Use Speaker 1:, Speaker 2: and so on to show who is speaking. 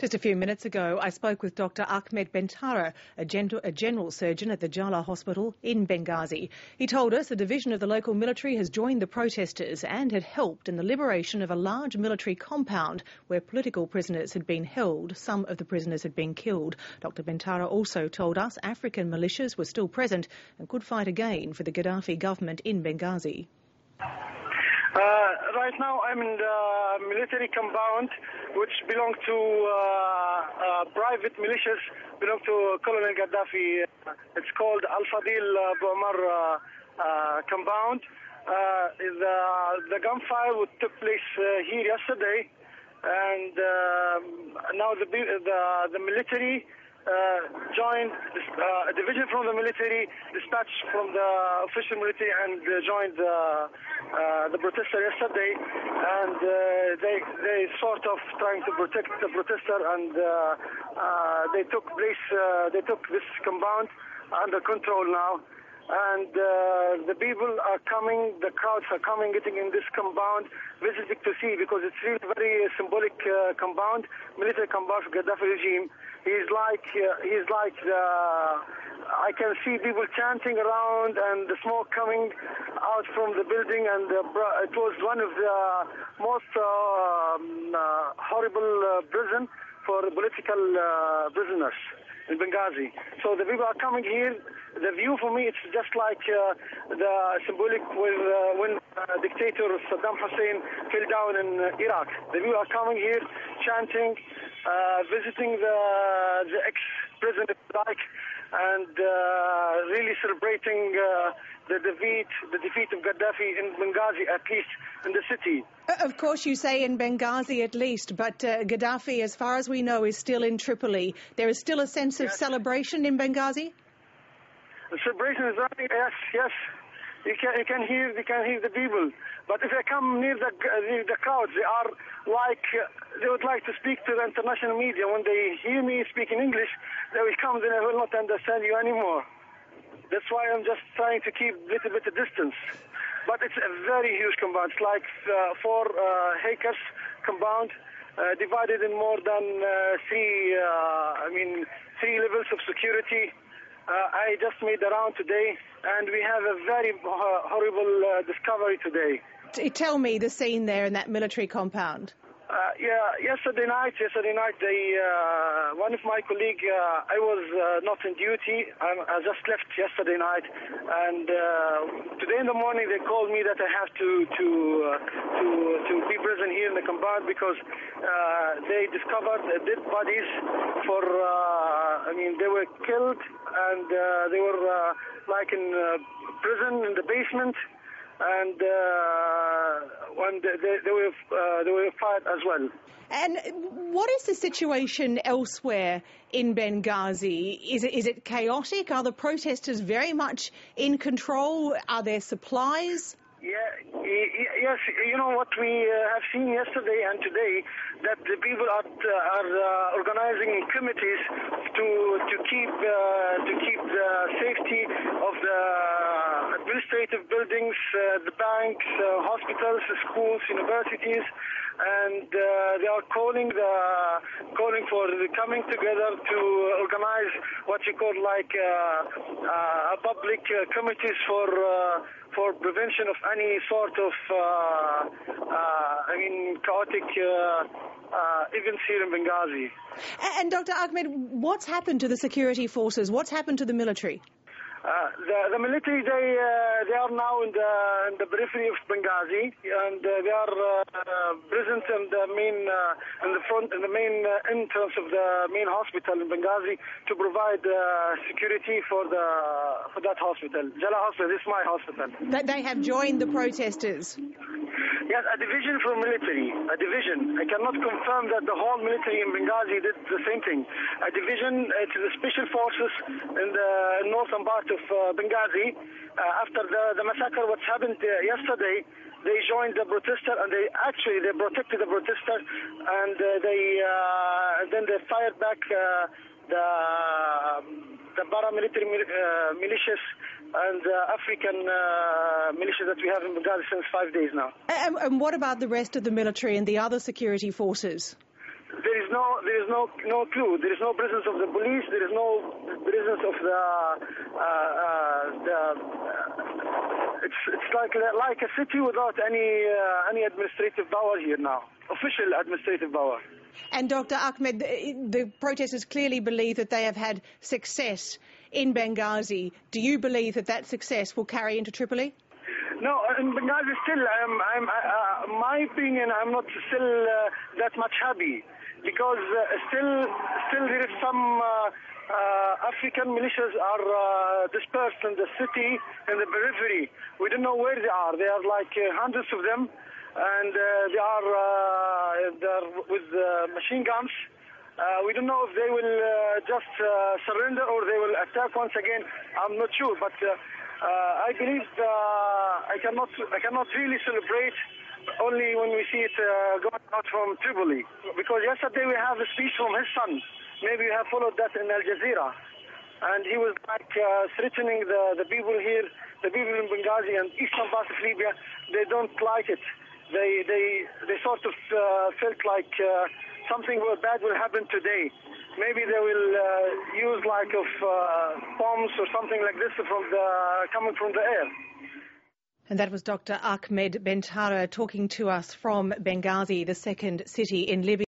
Speaker 1: Just a few minutes ago, I spoke with Dr. Ahkmed Bentarer, a general surgeon at the Jala Hospital in Benghazi. He told us a division of the local military has joined the protesters and had helped in the liberation of a large military compound where political prisoners had been held. Some of the prisoners had been killed. Dr. Bentarer also told us African militias were still present and could fight again for the Gaddafi government in Benghazi.
Speaker 2: Right now I'm in the military compound which belong to private militias, belong to Colonel Gaddafi. It's called Al-Fadil Bu'amar compound. The gunfire took place here yesterday, and now the military joined a division from the military, dispatched from the official military, and joined the protester yesterday, and they sort of trying to protect the protester, and they took this compound under control now. And the people are coming, the crowds are coming, getting in this compound, visiting to see, because it's really very symbolic compound, military compound for Gaddafi regime. He's like I can see people chanting around and the smoke coming out from the building, and it was one of the most horrible prison for political prisoners in Benghazi. So the people are coming here. The view for me, it's just like the symbolic when dictator Saddam Hussein fell down in Iraq. The people are coming here, chanting, visiting the ex-president, and really celebrating the defeat of Gaddafi in Benghazi, at least in the city.
Speaker 1: Of course, you say in Benghazi at least, but Gaddafi, as far as we know, is still in Tripoli. There is still a sense of celebration in Benghazi?
Speaker 2: The celebration is running, yes. You can hear the people. But if I come near the crowds, they are like, they would like to speak to the international media. When they hear me speak in English, they will come, then I will not understand you anymore. That's why I'm just trying to keep a little bit of distance. But it's a very huge compound. It's like 4 acres compound, divided in more than 3 levels of security. I just made the round today, and we have a very horrible discovery today.
Speaker 1: Tell me the scene there in that military compound.
Speaker 2: Yesterday night, one of my colleagues, I was not on duty. I just left yesterday night, and today in the morning they called me that I have to be present here in the compound because they discovered dead bodies they were killed, and they were like in prison in the basement. And when they were fired as well.
Speaker 1: And what is the situation elsewhere in Benghazi? Is it chaotic? Are the protesters very much in control? Are there supplies?
Speaker 2: Yes. You know what we have seen yesterday and today, that the people are organizing committees to keep the safety of the administrative buildings, the banks, hospitals, schools, universities, and they are calling for the coming together to organize what you call like a public committees for prevention of any sort of chaotic events here in Benghazi.
Speaker 1: And Dr. Ahkmed, what's happened to the security forces? What's happened to the military?
Speaker 2: The military, they are now in the periphery of Benghazi, and they are present in the main in the main entrance of the main hospital in Benghazi to provide security for that hospital. Jala Hospital is my hospital.
Speaker 1: They have joined the protesters.
Speaker 2: Yes, a division from military. A division. I cannot confirm that the whole military in Benghazi did the same thing. A division to the special forces in the northern part of Benghazi. After the massacre, what happened yesterday, they joined the protester, and they protected the protester, and then they fired back the paramilitary militias and African militias that we have in Benghazi since 5 days now.
Speaker 1: And what about the rest of the military and the other security forces?
Speaker 2: There is no clue. There is no presence of the police. There is no presence of it's like a city without any administrative power here now, official administrative power.
Speaker 1: And Dr. Ahmed, the protesters clearly believe that they have had success in Benghazi. Do you believe that that success will carry into Tripoli?
Speaker 2: No, in Benghazi still, my opinion, I'm not still that much happy, because still there is some African militias are dispersed in the city, in the periphery. We don't know where they are. There are like hundreds of them, and they are with machine guns. We don't know if they will just surrender or they will attack once again. I'm not sure, but I believe I cannot really celebrate only when we see it going out from Tripoli. Because yesterday we have a speech from his son. Maybe you have followed that in Al Jazeera. And he was like threatening the people here, the people in Benghazi and eastern part of Libya. They don't like it. They sort of felt like something bad will happen today. Maybe they will use like of bombs or something like this coming from the air.
Speaker 1: And that was Dr. Ahkmed Bentarer talking to us from Benghazi, the second city in Libya.